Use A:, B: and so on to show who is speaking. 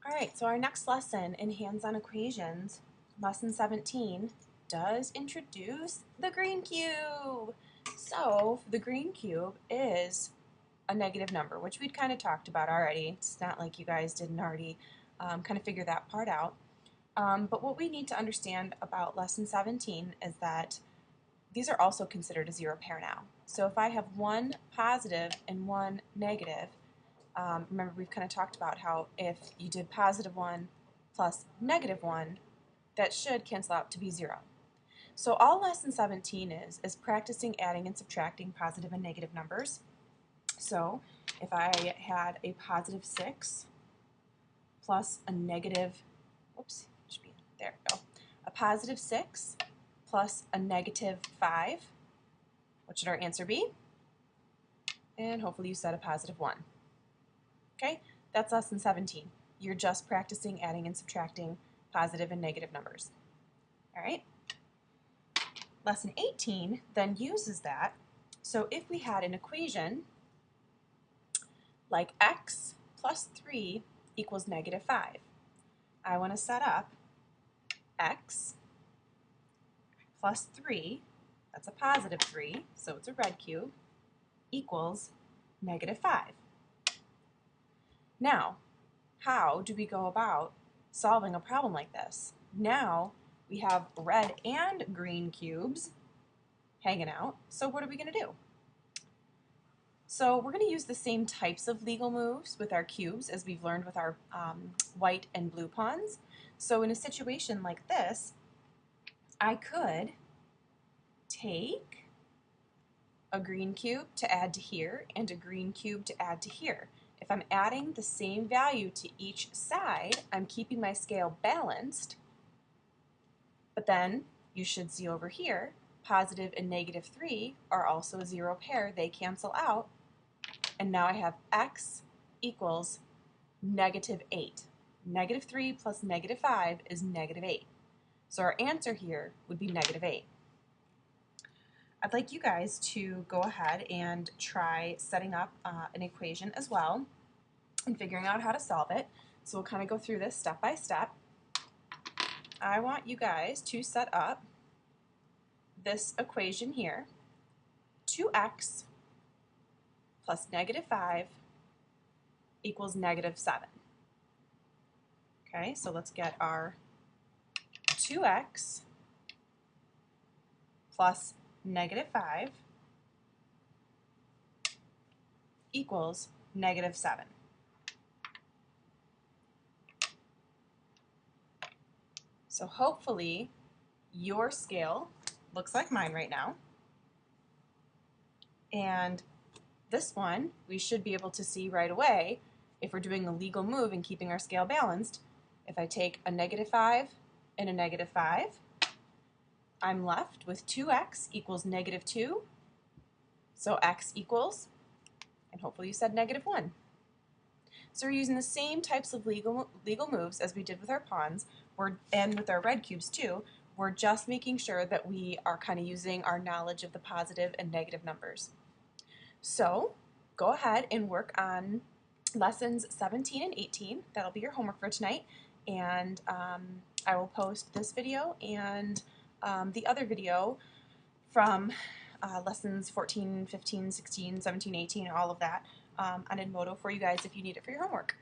A: All right, so our next lesson in hands-on equations, lesson 17, does introduce the green cube. So the green cube is a negative number, which we'd kind of talked about already. It's not like you guys didn't already kind of figure that part out. But what we need to understand about lesson 17 is that these are also considered a zero pair now. So if I have one positive and one negative, remember we've kind of talked about how if you did positive 1 plus negative 1, that should cancel out to be 0. So all lesson 17 is practicing adding and subtracting positive and negative numbers. So if I had a positive 6 plus a negative, there we go, a positive 6 plus a negative 5, what should our answer be? And hopefully you said a positive 1. Okay, that's lesson 17. You're just practicing adding and subtracting positive and negative numbers. All right. Lesson 18 then uses that. So if we had an equation like x plus 3 equals negative 5, I want to set up x plus 3, that's a positive 3, so it's a red cube, equals negative 5. Now, how do we go about solving a problem like this? Now we have red and green cubes hanging out, so what are we going to do? So we're going to use the same types of legal moves with our cubes as we've learned with our white and blue pawns. So in a situation like this, I could take a green cube to add to here and a green cube to add to here. If I'm adding the same value to each side, I'm keeping my scale balanced, but then you should see over here, positive and negative 3 are also a zero pair. They cancel out, and now I have x equals negative 8. Negative 3 plus negative 5 is negative 8. So our answer here would be negative 8. I'd like you guys to go ahead and try setting up an equation as well and figuring out how to solve it. So we'll kind of go through this step by step. I want you guys to set up this equation here, 2x plus negative 5 equals negative 7. Okay, so let's get our 2x plus negative 5 equals negative 7. So hopefully your scale looks like mine right now. And this one we should be able to see right away if we're doing a legal move and keeping our scale balanced. If I take a negative 5 and a negative 5, I'm left with 2x equals negative 2. So x equals, and hopefully you said negative 1. So we're using the same types of legal moves as we did with our pawns, and with our red cubes too. We're just making sure that we are kind of using our knowledge of the positive and negative numbers. So go ahead and work on lessons 17 and 18. That'll be your homework for tonight. And I will post this video and the other video from lessons 14, 15, 16, 17, 18, all of that on Edmodo for you guys if you need it for your homework.